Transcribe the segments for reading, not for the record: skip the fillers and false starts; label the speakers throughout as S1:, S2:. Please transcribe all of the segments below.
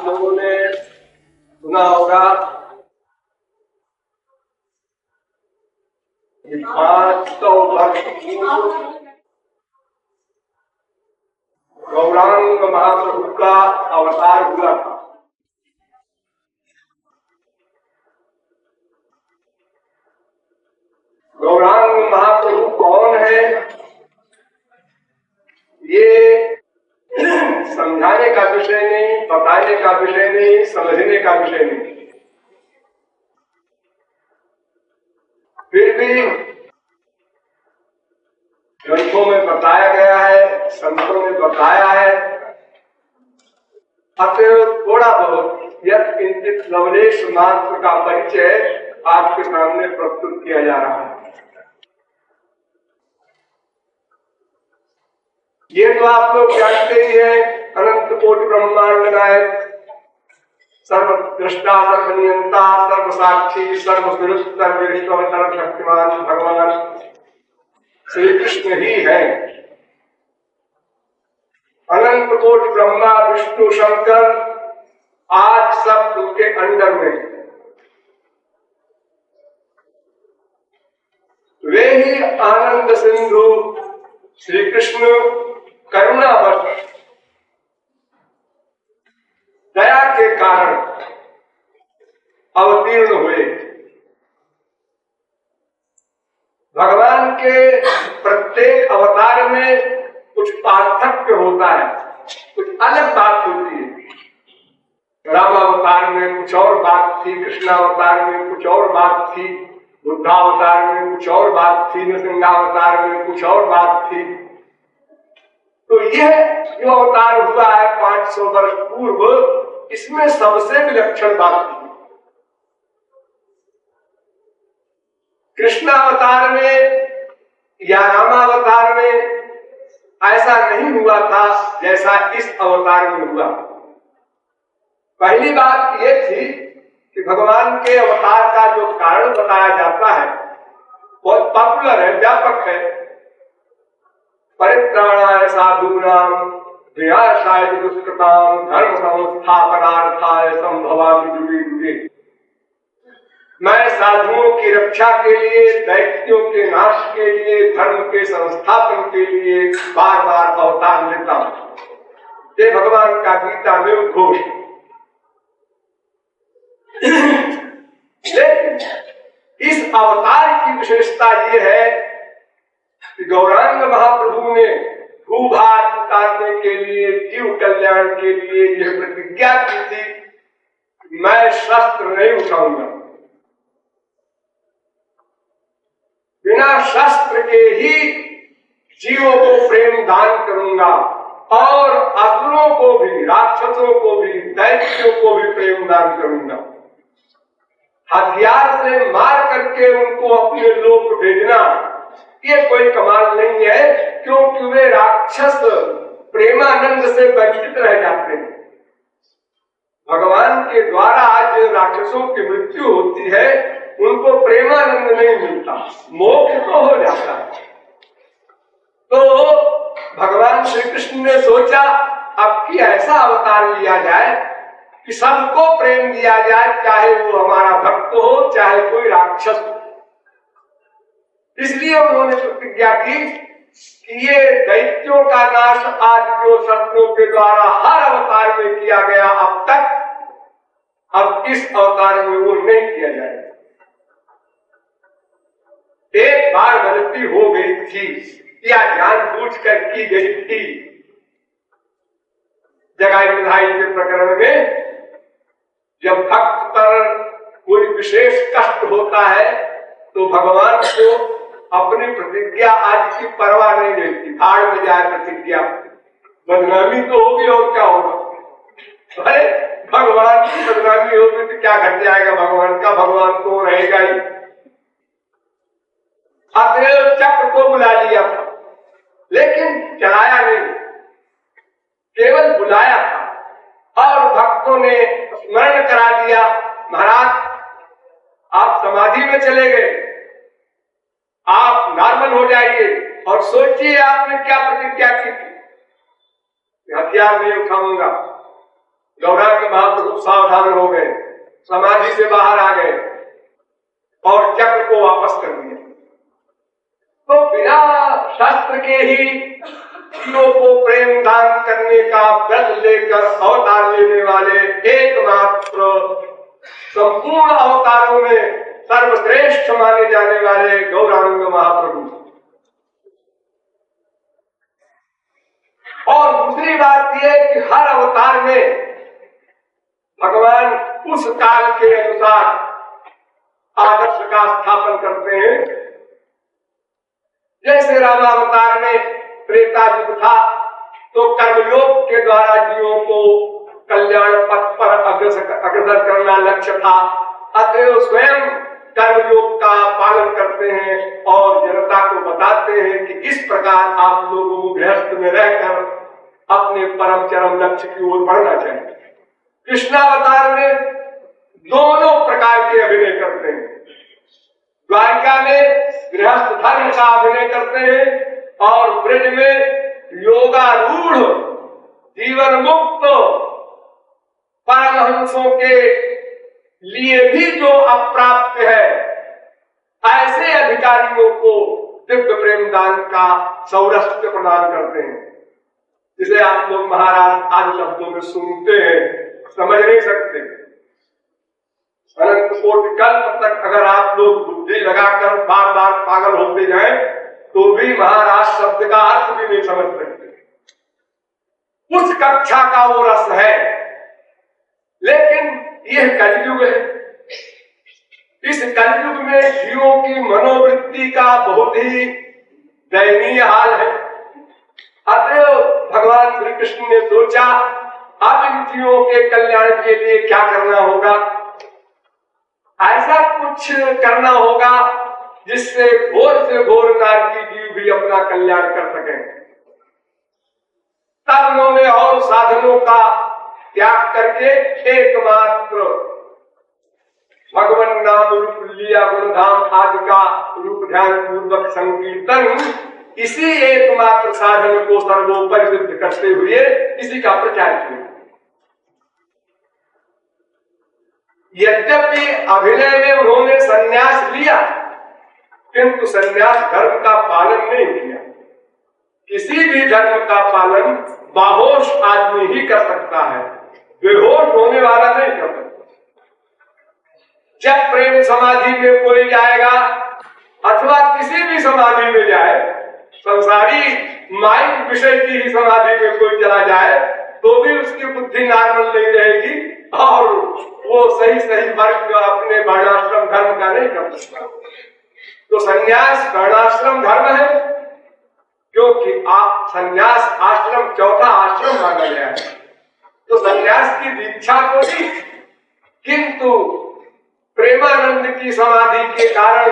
S1: आप लोगों ने सुना होगा कि 500 वर्ष पूर्व गौरांग महाप्रभु का अवतार हुआ था। गौरांग महाप्रभु कौन है, ये समझाने का विषय नहीं, बताने का विषय नहीं, समझने का विषय नहीं। फिर भी ग्रंथों में बताया गया है, संतों ने बताया है, अतः थोड़ा बहुत यत् किंचित लवलेश मात्र का परिचय आपके सामने प्रस्तुत किया जा रहा है। ये तो आप लोग जानते ही हैं, अनंत कोटि ब्रह्मांड नायक, सर्वद्रष्टा, सर्वनियंता, सर्वसाक्षी, सर्वविरुद्ध, सर्वेश्वर, सर्वशक्तिमान भगवान श्री कृष्ण ही है। अनंत कोटि ब्रह्मा विष्णु शंकर आज सब उनके अंडर में, वे ही आनंद सिंधु श्री कृष्ण करुणावश दया के कारण अवतीर्ण हुए। भगवान के प्रत्येक अवतार में कुछ पार्थक्य होता है, कुछ अलग बात होती है। राम अवतार में कुछ और बात थी, कृष्णावतार में कुछ और बात थी, बुद्धावतार में कुछ और बात थी, नृसिंहावतार में कुछ और बात थी। तो यह जो अवतार हुआ है 500 वर्ष पूर्व, इसमें सबसे विलक्षण बात थी। कृष्णावतार में या रामावतार में ऐसा नहीं हुआ था जैसा इस अवतार में हुआ। पहली बात यह थी कि भगवान के अवतार का जो कारण बताया जाता है बहुत पॉपुलर है, व्यापक है। परित्राणाय साधूनां विनाशाय दुष्कृतां धर्म संस्थापनार्थाय संभवामि युगे युगे। मैं साधुओं की रक्षा के लिए, दैत्यों के नाश के लिए, धर्म के संस्थापन के लिए बार बार अवतार लेता हूं। ये भगवान का गीता में उद्घोष। लेकिन इस अवतार की विशेषता ये है कि गौरांग महाप्रभु ने भूभार उतारने के लिए, जीव कल्याण के लिए यह प्रतिज्ञा की थी, मैं शस्त्र नहीं उठाऊंगा, बिना शस्त्र के ही जीवों को प्रेम दान करूंगा और असुरों को भी, राक्षसों को भी, दैत्यों को भी प्रेम दान करूंगा। हथियार से मार करके उनको अपने लोक भेजना ये कोई कमाल नहीं है, क्योंकि वे राक्षस प्रेमानंद से वंचित रह जाते हैं। भगवान के द्वारा आज जिन राक्षसों की मृत्यु होती है उनको प्रेमानंद नहीं मिलता, मोक्ष तो हो जाता है। तो भगवान श्री कृष्ण ने सोचा अब की ऐसा अवतार लिया जाए कि सबको प्रेम दिया जाए, चाहे वो हमारा भक्त हो, चाहे कोई राक्षस हो। इसलिए उन्होंने प्रतिज्ञा की कि ये दैत्यों का नाश आज जो शस्त्रों के द्वारा हर अवतार में किया गया अब तक, अब इस अवतार में वो नहीं किया जाएगा। एक बार गलती हो गई थी या जानबूझकर की गई थी। जगाई बधाई के प्रकरण में जब भक्त पर कोई विशेष कष्ट होता है तो भगवान को अपनी प्रतिज्ञा आज की परवाह नहीं रहती, भाड़ में जाए प्रतिज्ञा, बदनामी तो होगी और क्या होगा। अरे भगवान की बदनामी होगी तो क्या घट जाएगा भगवान का, भगवान तो रहेगा ही। अतएव चक्र को बुला लिया था लेकिन चलाया नहीं, केवल बुलाया था और भक्तों ने स्मरण करा दिया, महाराज आप समाधि में चले गए, आप नॉर्मल हो जाइए और सोचिए आपने क्या प्रतिज्ञा की थी, हथियार नहीं उठाऊंगा, गौरांग महाप्रभु सावधान हो गए, समाधि से बाहर आ गए और चक्र को वापस कर दिया। तो बिना शस्त्र के ही जीवों को प्रेम दान करने का व्रत लेकर अवतार लेने वाले एकमात्र संपूर्ण अवतारों में सर्वश्रेष्ठ माने जाने वाले गौरांग महाप्रभु। और दूसरी बात यह कि हर अवतार में भगवान उस काल के अनुसार आदर्श का स्थापन करते हैं। जैसे रामावतार में त्रेता युग था तो कर्मयोग के द्वारा जीवों को कल्याण पथ पर अग्रसर करना लक्ष्य था, अतएव स्वयं कर्मयोग का पालन करते हैं और जनता को बताते हैं कि इस प्रकार आप लोगों को गृहस्थ में रहकर अपने परम चरम लक्ष्य की ओर बढ़ना चाहिए। कृष्णावतार में दोनों प्रकार के अभिनय करते हैं। द्वारिका में गृहस्थ धर्म का अभिनय करते हैं और ब्रज में योगारूढ़ जीवन मुक्त परमहंसों के लिए भी जो अप्राप्त है ऐसे अधिकारियों को दिव्य प्रेम दान का सौरस्त्य प्रदान करते हैं, जिसे आप लोग महाराज आदि शब्दों में सुनते हैं, समझ नहीं सकते। अनंत कोटि कल्प तक अगर आप लोग बुद्धि लगाकर बार बार पागल होते जाएं तो भी महाराज शब्द का अर्थ भी नहीं समझ सकते। उस कक्षा का वो रस है, लेकिन यह कलयुग है। इस कलयुग में जीवों की मनोवृत्ति का बहुत ही दयनीय हाल है। अतएव भगवान श्री कृष्ण ने सोचा अब इन जीवों के कल्याण के लिए क्या करना होगा। ऐसा कुछ करना होगा जिससे घोर से घोर नारकी जीव भी अपना कल्याण कर सके। तब उन्होंने और साधनों का त्याग करके एकमात्र भगवान नाम रूप लिया गुणधाम आदि का रूप ध्यान पूर्वक संकीर्तन, इसी एकमात्र साधन को सर्वोपरि सिद्ध करते हुए इसी का प्रचार किया। यद्यपि अभिनय में उन्होंने संन्यास लिया, किंतु संन्यास धर्म का पालन नहीं किया। किसी भी धर्म का पालन बाहोश आदमी ही कर सकता है, बेहोश होने वाला नहीं कर सकता। जब प्रेम समाधि में कोई जाएगा अथवा किसी भी समाधि में जाए, संसारी माइक विषय की ही समाधि में कोई चला जाए तो भी उसकी बुद्धि नॉर्मल नहीं रहेगी और वो सही सही वर्ग अपने वर्णाश्रम धर्म का नहीं कर सकता। तो संन्यास वर्णाश्रम धर्म है, क्योंकि आप संन्यास आश्रम चौथा आश्रम माना गया है। तो संन्यास की दीक्षा तो दी, किंतु प्रेमानंद की समाधि के कारण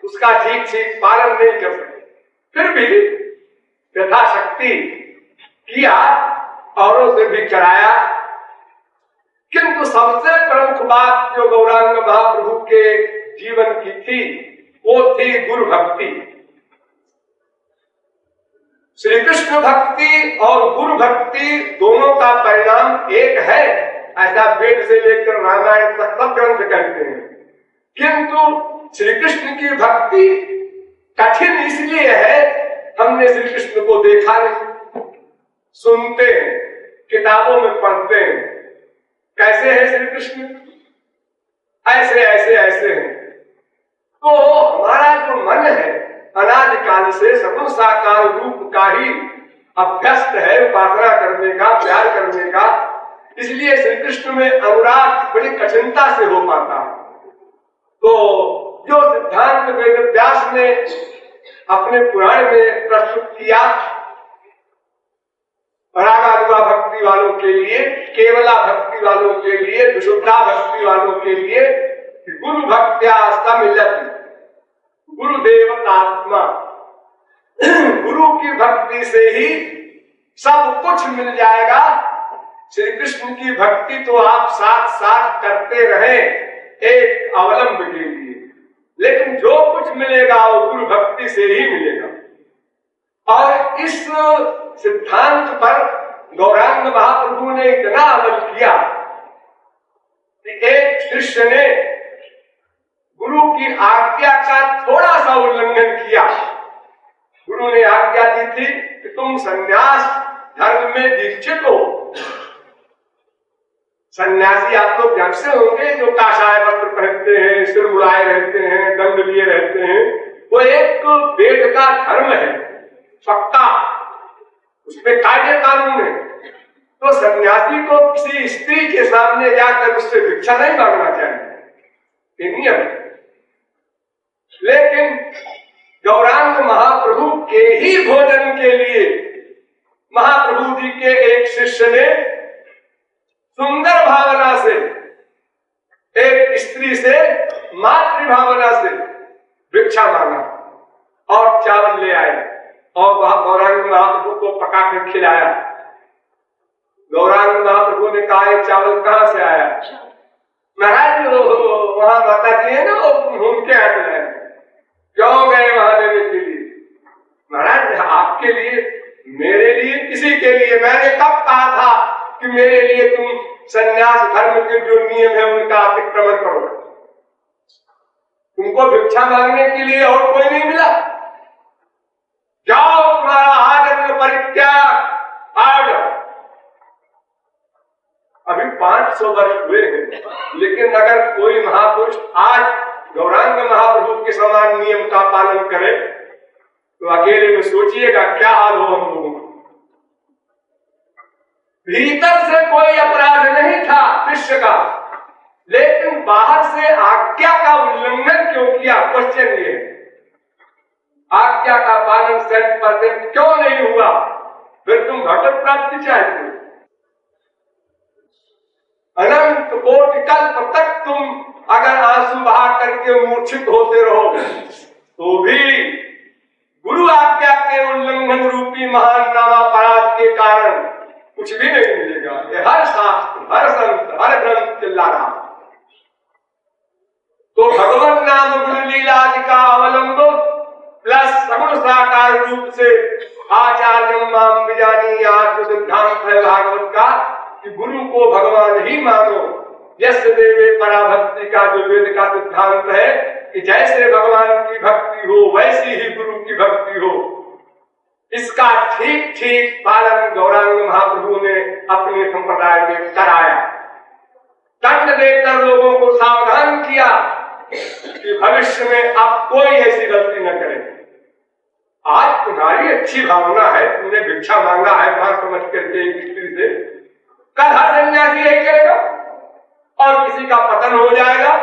S1: उसका ठीक ठीक पालन नहीं कर सके। फिर भी यथाशक्ति किया, औरों से भी कराया, किंतु सबसे प्रमुख बात जो गौरांग महाप्रभु के जीवन की थी वो थी गुरु भक्ति। श्री कृष्ण भक्ति और गुरु भक्ति दोनों का परिणाम एक है, ऐसा वेद से लेकर रामायण तक सब ग्रंथ कहते हैं। किंतु श्री कृष्ण की भक्ति कठिन इसलिए है, हमने श्री कृष्ण को देखा नहीं, सुनते हैं, किताबों में पढ़ते हैं। कैसे है श्री कृष्ण, ऐसे ऐसे ऐसे हैं। तो हमारा जो मन है अनादिकाल से सगुण साकार रूप का ही अभ्यस्त है, उपासना करने का, प्यार करने का। इसलिए श्री कृष्ण में अनुराग बड़ी कठिनता से हो पाता है। तो जो सिद्धांत वेद व्यास ने अपने पुराण में प्रस्तुत किया, रागानुगा भक्ति वालों के लिए, केवला भक्ति वालों के लिए, विशुद्धा भक्ति वालों के लिए, गुरु भक्त्या समिलति गुरुदेवतात्मा, गुरु की भक्ति से ही सब कुछ मिल जाएगा। श्री कृष्ण की भक्ति तो आप साथ साथ करते रहे एक अवलंब के लिए, लेकिन जो कुछ मिलेगा वो गुरु भक्ति से ही मिलेगा। और इस सिद्धांत पर गौरांग महाप्रभु ने इतना अमल किया कि एक शिष्य ने गुरु की आज्ञा का थोड़ा सा उल्लंघन किया। गुरु ने आज्ञा दी थी कि तुम संन्यास धर्म में दीक्षित हो। सन्यासी आप लोग जानते होंगे, जो काषाय वस्त्र पहनते हैं, सिर मुड़ाए रहते हैं, दंड लिए रहते हैं, वो एक वेद का धर्म है पक्का, उसमें कायदे कानून है। तो सन्यासी को किसी स्त्री के सामने जाकर उससे भिक्षा नहीं मांगना चाहिए, ये नियम है। लेकिन गौरांग महाप्रभु के ही भोजन के लिए महाप्रभु जी के एक शिष्य ने सुंदर भावना से एक स्त्री से मातृ भावना से भिक्षा मांगा और चावल ले आए और वहां गौरांग महाप्रभु को पका कर खिलाया। गौरांग महाप्रभु ने कहा, ये चावल कहाँ से आया? महाराज वहां माता जी है ना, वो घूम के आए, क्यों गए वहां देने के लिए? महाराज आपके लिए, मेरे लिए, किसी के लिए? मैंने कब कहा था कि मेरे लिए तुम संन्यास धर्म के जो नियम है उनका अतिक्रमण करो? तुमको भिक्षा मांगने के लिए और कोई नहीं मिला? जाओ, तुम्हारा आजन्म परित्याग, आ जाओ। अभी 500 वर्ष हुए हैं, लेकिन अगर कोई महापुरुष आज गौरांग महाप्रभु के समान नियम का पालन करे तो अकेले में सोचिएगा क्या हाल हो हम लोगों का। भीतर से कोई अपराध नहीं था शिष्य का, लेकिन बाहर से आज्ञा का उल्लंघन क्यों किया? क्वेश्चन ये, आज्ञा का पालन 100% क्यों नहीं हुआ? फिर तुम भगवत प्राप्ति चाहते हो। अनंत कोटि कल्प तक तुम अगर आंसू बहा करके मूर्छित होते रहो तो भी गुरु आज्ञा के उल्लंघन रूपी महान नामापराध के कारण कुछ भी नहीं मिलेगा। ये हर शास्त्र, हर संत, हर ग्रंथ चिल्ला रहा। तो भगवान नाम गुरु लीला का अवलंब प्लस सगुण साकार रूप से आचार्य माम विजानी आत्म सिद्धांत है भागवत का कि गुरु को भगवान ही मानो। यस देवे पराभक्ति का जो वेद का सिद्धांत है कि जैसे भगवान की भक्ति हो वैसी ही गुरु की भक्ति हो, इसका ठीक ठीक पालन गौरांग महाप्रभु ने अपने संप्रदाय में कराया। दंड देकर लोगों को सावधान किया कि भविष्य में आप कोई ऐसी गलती न करें। आज तुम्हारी अच्छी भावना है, तुमने भिक्षा मांगा है मां समझ करके एक स्त्री से, कल हर सन्यासी यही करेगा और किसी का पतन हो जाएगा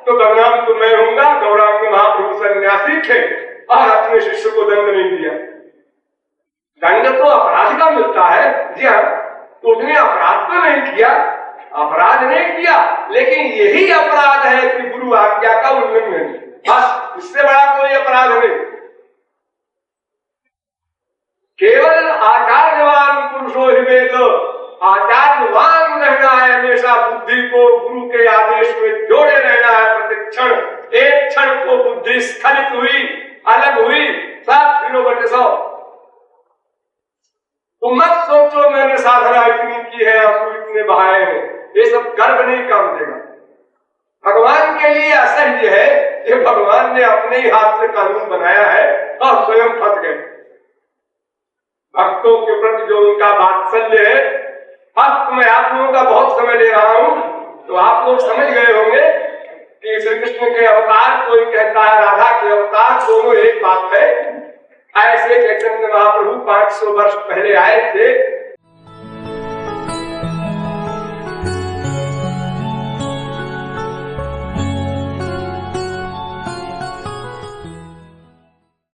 S1: तो बदनाम तो मैं होऊंगा। गौरांग महाप्रभु सन्यासी थे और अपने शिष्य को दंड नहीं दिया। दंड तो अपराध का मिलता है, जी हाँ, तो उसने अपराध तो नहीं किया, अपराध नहीं किया, लेकिन यही अपराध है कि गुरु आज्ञा का उल्लंघन, बस इससे बड़ा कोई अपराध नहीं। केवल आचार्यवान पुरुषो ही वेद, आचार्यवान रहना है, हमेशा बुद्धि को गुरु के आदेश में जोड़े रहना है प्रतिक्षण। एक क्षण को बुद्धि स्खलित हुई, अलग हुई, सब 0/100। तुम मत सोचो मैंने साधना इतनी की है, आंसू इतने बहाए हैं, ये सब गर्व नहीं काम देगा। भगवान के लिए असह्य है कि भगवान ने अपने ही हाथ से कानून बनाया है और स्वयं फंस गए। भक्तों के प्रति जो उनका वात्सल्य है, अब मैं आप लोगों का बहुत समय ले रहा हूं, तो आप लोग समझ गए होंगे कि श्री कृष्ण के अवतार, कोई कहता है राधा के अवतार, दोनों एक बात है। ऐसे चैतन्य महाप्रभु 500 वर्ष पहले आए थे